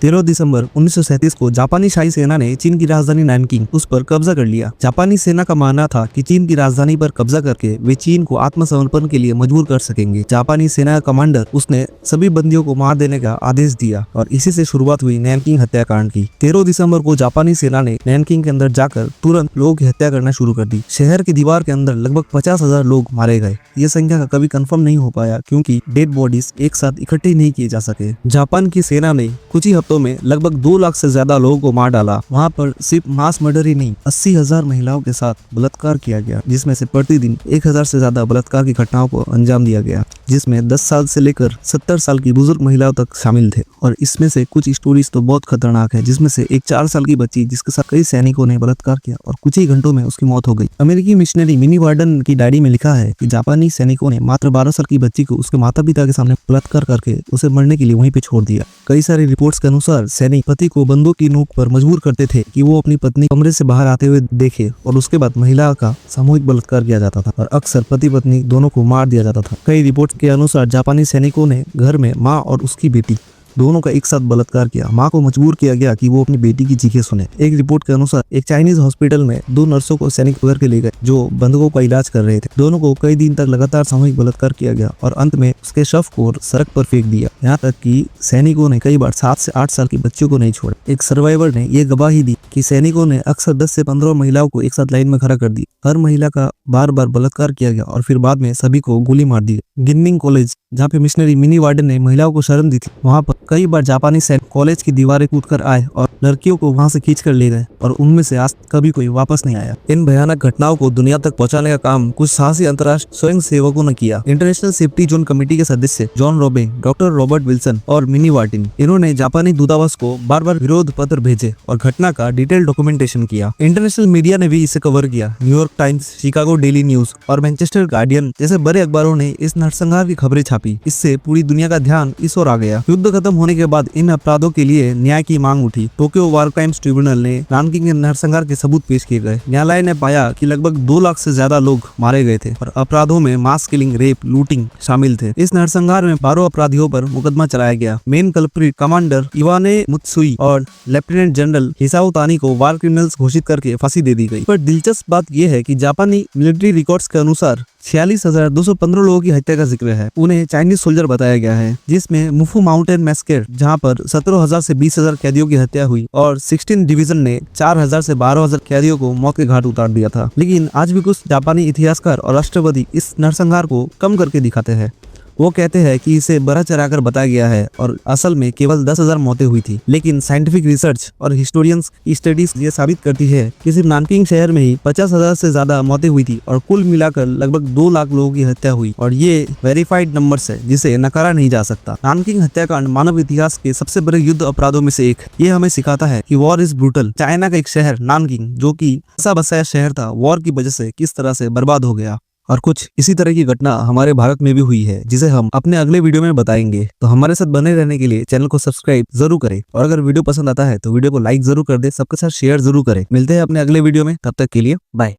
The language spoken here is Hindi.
13 दिसंबर 1937 को जापानी शाही सेना ने चीन की राजधानी नैनकिंग उस पर कब्जा कर लिया। जापानी सेना का मानना था कि चीन की राजधानी पर कब्जा करके वे चीन को आत्मसमर्पण के लिए मजबूर कर सकेंगे। जापानी सेना का कमांडर उसने सभी बंदियों को मार देने का आदेश दिया और इसी से शुरुआत हुई नैनकिंग हत्याकांड की। 13 दिसंबर को जापानी सेना ने नैनकिंग के अंदर जाकर तुरंत लोगों की हत्या करना शुरू कर दी। शहर की दीवार के अंदर लगभग 50,000 लोग मारे गए। ये संख्या का कभी कंफर्म नहीं हो पाया क्योंकि डेड बॉडीज एक साथ इकट्ठे नहीं किए जा सके। जापान की सेना ने कुछ ही हफ्तों में लगभग 2 लाख से ज्यादा लोगों को मार डाला। वहाँ पर सिर्फ मास मर्डर ही नहीं, 80,000 महिलाओं के साथ बलात्कार किया गया, जिसमें से प्रतिदिन 1000 से ज्यादा बलात्कार की घटनाओं को अंजाम दिया गया, जिसमें 10 साल से लेकर 70 साल की बुजुर्ग महिलाओं तक शामिल थे। और इसमें से कुछ स्टोरीज तो बहुत खतरनाक है, जिसमें से एक 4 साल की बच्ची जिसके साथ कई सैनिकों ने बलात्कार किया और कुछ ही घंटों में उसकी मौत हो गई। अमेरिकी मिशनरी मिनी वार्डन की डायरी में लिखा है कि जापानी सैनिकों ने मात्र 12 साल की बच्ची को उसके माता पिता के सामने बलात्कार करके उसे मरने के लिए वहीं पे छोड़ दिया। कई सारी रिपोर्ट्स के अनुसार सैनिक पति को बंदूक की नोक पर मजबूर करते थे कि वो अपनी पत्नी कमरे से बाहर आते हुए देखे और उसके बाद महिला का सामूहिक बलात्कार किया जाता था और अक्सर पति पत्नी दोनों को मार दिया जाता था। कई रिपोर्ट्स के अनुसार जापानी सैनिकों ने घर में माँ और उसकी बेटी दोनों का एक साथ बलात्कार किया। माँ को मजबूर किया गया कि वो अपनी बेटी की चीखें सुने। एक रिपोर्ट के अनुसार एक चाइनीज हॉस्पिटल में 2 नर्सों को सैनिक पकड़ के ले गए जो बंधकों का इलाज कर रहे थे। दोनों को कई दिन तक लगातार सामूहिक बलात्कार किया गया और अंत में उसके शव को सड़क पर फेंक दिया। यहाँ तक कि सैनिकों ने कई बार 7 से 8 साल की बच्चों को नहीं छोड़ा। एक सर्वाइवर ने यह गवाही दी कि सैनिकों ने अक्सर 10 से 15 महिलाओं को एक साथ लाइन में खड़ा कर दी। हर महिला का बार बार बलात्कार किया गया और फिर बाद में सभी को गोली मार दी। गिनमिंग कॉलेज, जहाँ पे मिशनरी मिनी वार्डन ने महिलाओं को शरण दी थी, वहाँ पर कई बार जापानी सैनिक कॉलेज की दीवारें कूदकर आए और लड़कियों को वहां से खींचकर ले गए और उनमें से आज कभी कोई वापस नहीं आया। इन भयानक घटनाओं को दुनिया तक पहुंचाने का काम कुछ साहसी अंतर्राष्ट्रीय स्वयं सेवकों ने किया। इंटरनेशनल सेफ्टी जोन कमेटी के सदस्य जॉन रोबे, डॉक्टर रॉबर्ट विल्सन और मिनी वार्टिन, इन्होंने जापानी दूतावास को बार बार विरोध पत्र भेजे और घटना का डिटेल डॉक्यूमेंटेशन किया। इंटरनेशनल मीडिया ने भी इसे कवर किया। New York times, Chicago daily news और मैनचेस्टर गार्डियन जैसे बड़े अखबारों ने इस नरसंहार की खबरें छापी। इससे पूरी दुनिया का ध्यान इस ओर आ गया। युद्ध खत्म होने के बाद इन अपराधों के लिए न्याय की मांग उठी। टोक्यो वार क्राइम्स ट्रिब्यूनल ने नैनकिंग के नरसंहार के सबूत पेश किए गए। न्यायालय ने पाया कि लगभग 2 लाख से ज्यादा लोग मारे गए थे और अपराधों में मास किलिंग, रेप, लूटिंग शामिल थे। इस नरसंहार में 12 अपराधियों पर मुकदमा चलाया गया। मेन कल्प्रिट कमांडर इवाने मुत्सुई और लेफ्टिनेंट जनरल हिसाओ तानी को वार क्रिमिनल्स घोषित करके फांसी दे दी गई। पर दिलचस्प बात यह है कि जापानी मिलिट्री रिकॉर्ड्स के अनुसार 46,215 लोगों की हत्या का जिक्र है। उन्हें चाइनीज सोल्जर बताया गया है, जिसमें मुफू माउंटेन मैस्केर, जहां पर 17,000 से 20,000 कैदियों की हत्या हुई और 16 डिवीजन ने 4,000 से 12,000 कैदियों को मौत के घाट उतार दिया था। लेकिन आज भी कुछ जापानी इतिहासकार और राष्ट्रवादी इस नरसंहार को कम करके दिखाते हैं। वो कहते हैं कि इसे बढ़ा चढ़ाकर बताया गया है और असल में केवल 10,000 मौतें हुई थी। लेकिन साइंटिफिक रिसर्च और हिस्टोरियंस की स्टडीज ये साबित करती है कि सिर्फ नैनकिंग शहर में ही 50,000 से ज्यादा मौतें हुई थी और कुल मिलाकर लगभग 2 लाख लोगों की हत्या हुई और ये वेरीफाइड नंबर्स है जिसे नकारा नहीं जा सकता। नैनकिंग हत्याकांड मानव इतिहास के सबसे बड़े युद्ध अपराधों में से एक। ये हमें सिखाता है कि वॉर इज ब्रूटल। चाइना का एक शहर नैनकिंग, जो कि बसा बसाया शहर था, वॉर की वजह से किस तरह से बर्बाद हो गया। और कुछ इसी तरह की घटना हमारे भारत में भी हुई है, जिसे हम अपने अगले वीडियो में बताएंगे। तो हमारे साथ बने रहने के लिए चैनल को सब्सक्राइब जरूर करें और अगर वीडियो पसंद आता है तो वीडियो को लाइक जरूर कर दे, सबके साथ शेयर जरूर करें। मिलते हैं अपने अगले वीडियो में, तब तक के लिए बाय।